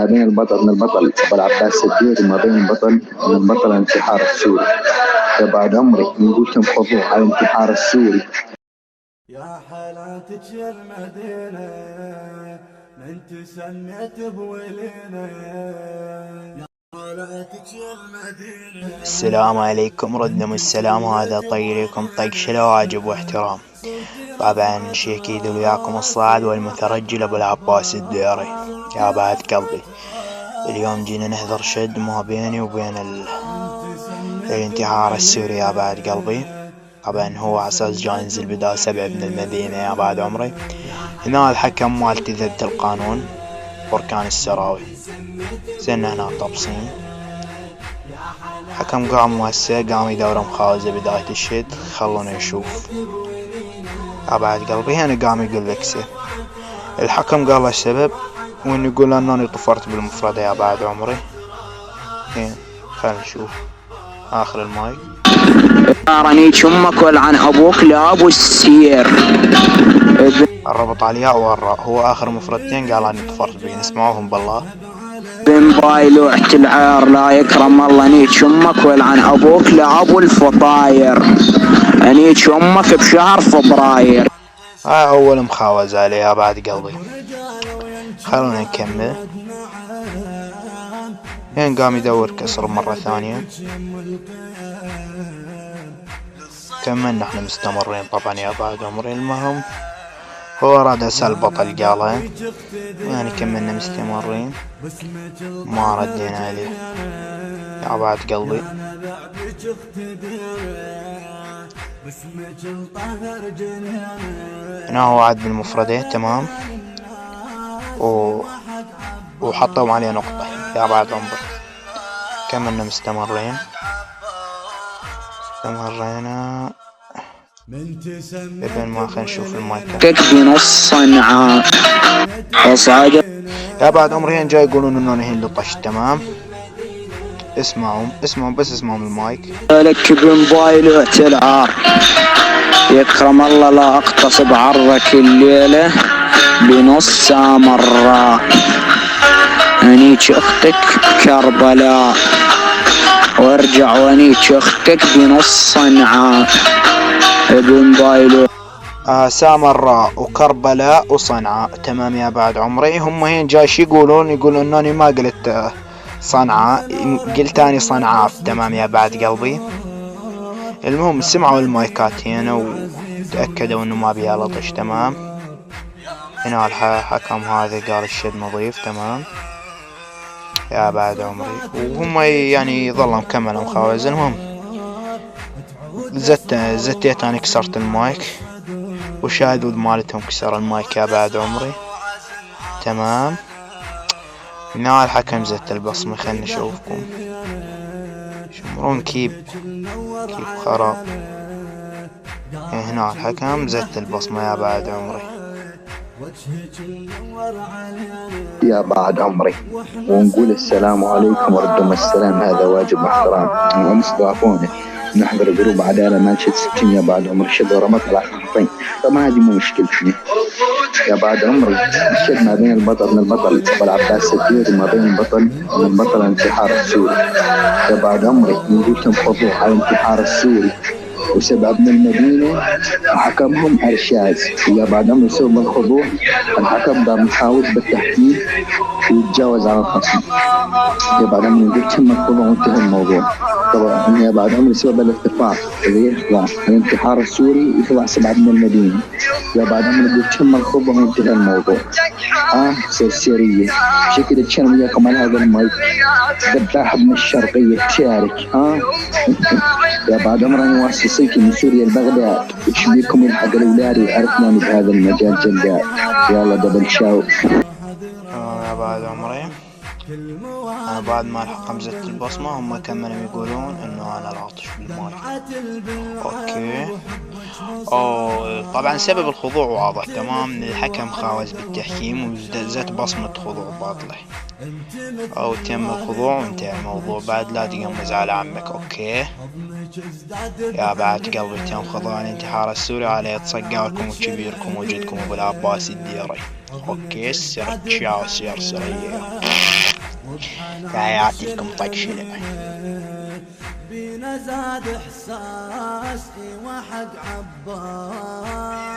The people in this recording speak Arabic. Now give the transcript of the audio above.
ما بين البطل أبو العباس الديري وما بين البطل الانتحار السوري. يا بعد عمري نقول كم خضوع على الانتحار السوري. يا حالاتك يا المدينة من تسميت بولينا، يا حالاتك يا المدينة. السلام عليكم، ردم السلام، وهذا طريقكم طيق شلا واجب واحترام. طبعا شي اكيد وياكم الصاعد والمترجل ابو العباس الديري. يا بعد قلبي، اليوم جينا نحضر شد ما بيني وبين الانتحار السوري. يا بعد قلبي، طبعا هو عساس جاي ينزل بدال 7 من المدينة. يا بعد عمري، هنا الحكم مالتي ضد القانون بركان السراوي. زين هنا طبسين، حكم قام هسه قام يدور مخاوزة بداية الشد. خلونا نشوف. يا بعد قلبي، هنا قام يقول لك الحكم قال له السبب، وانه يقول انني طفرت بالمفردة. يا بعد عمري، خلينا نشوف اخر المايك. راني شمك ولعن ابوك لابو السير. الربط على الياء والراء، هو اخر مفردتين قال اني طفرت بيه. نسمعوهم بالله. بن بايلوعة العار لا يكرم الله، نيت شمك ولعن ابوك لابو الفطاير، انيت شمك بشهر فبراير. اول مخاوزة عليه. يا بعد قلبي، خلونا نكمل. قام يدور كسر مرة ثانية. كملنا احنا مستمرين طبعا. يا بعد عمري، المهم هو راد اسأل البطل قالها، يعني كملنا مستمرين ما ردينا عليه. يا بعد قلبي، هنا هو عاد بالمفردين تمام، وحطوا عليه نقطة. يا بعد عمري، كملنا مستمرين. ابن ما خلينا نشوف المايك. بنص صنعاء وصاجر. يا بعد عمري، جاي يقولون انه انا هين لطش. تمام، اسمعوا بس اسمعوا المايك. لك بن بايلوعة العار يكرم الله لا اقتصب عرك الليلة بنص سامراء، انيك اختك كربلاء وارجع وانيك اختك بنص صنعاء. ابن بايلوعة سامراء وكربلاء وصنعاء. تمام. يا بعد عمري، هم هين جايش يقولون انني ما قلت صنعاء، قلت اني صنعاء. تمام. يا بعد قلبي، المهم سمعوا المايكات هنا وتأكدوا انه ما بيها لطش. تمام. هنا الحكم هذا قال الشد نظيف. تمام. يا بعد عمري، وهم يعني ظلوا مكملوا مخاوز. المهم زتيت انا كسرت المايك، وشاهدوا مالتهم كسر المايك. يا بعد عمري، تمام. هنا الحكم زت البصمة. خلنا نشوفكم شمرون كيب خراب. هنا الحكم زت البصمة. يا بعد عمري، يا بعد عمري، ونقول السلام عليكم وردم السلام، هذا واجب واحترام. ونستضافونه نحضر جروب عدالة مانشيت 60. يا بعد عمري، شد ورمت على حرفين. طبعا هذه مو مشكلتي. يا بعد عمري، الشد ما بين البطل ابو العباس الديري وما بين البطل الانتحار السوري. يا بعد عمري نقول كم خضوع على الانتحار السوري، و7 من المدينة حكمهم أرشاز. يا بعد عمري، سبب الخضوع الحكم قام يحاول بالتحكيم ويتجاوز على الخصم. يا بعد عمري قلت تم الخضوع وانتهى الموضوع. طبعا يا بعد عمري، سبب الارتفاع اللي يخضع الانتحار السوري يخضع 7 من المدينة. يا بعد عمري قلت تم الخضوع وانتهى الموضوع. سرسرية شكل تشرم وياكم على هذا المايك. ذباح من الشرقية تشارك. يا بعد عمري، انا واسسيكي من سوريا لبغداد، ايش بيكم يلحق الاولاد ويعرفناني بهذا المجال جلاد. يلا دبل شاو. يا بعد عمري، انا بعد ما الحكم زت البصمة هم كملوا يقولون انه انا العاطش بالماي. اوكي. طبعا سبب الخضوع واضح. تمام. الحكم خاوز بالتحكيم وزت بصمة خضوع باطلة، او تم الخضوع وانتهى الموضوع. بعد لا تقمز على عمك. اوكي. يا بعد قلبي، تم خضوع الانتحار السوري على صقاركم وكبيركم وجدكم ابو العباس الديري. اوكي. سير تشاو سير سريع. تحياتي لكم طقشلة. بينا زاد احساس ايوه حق عباس.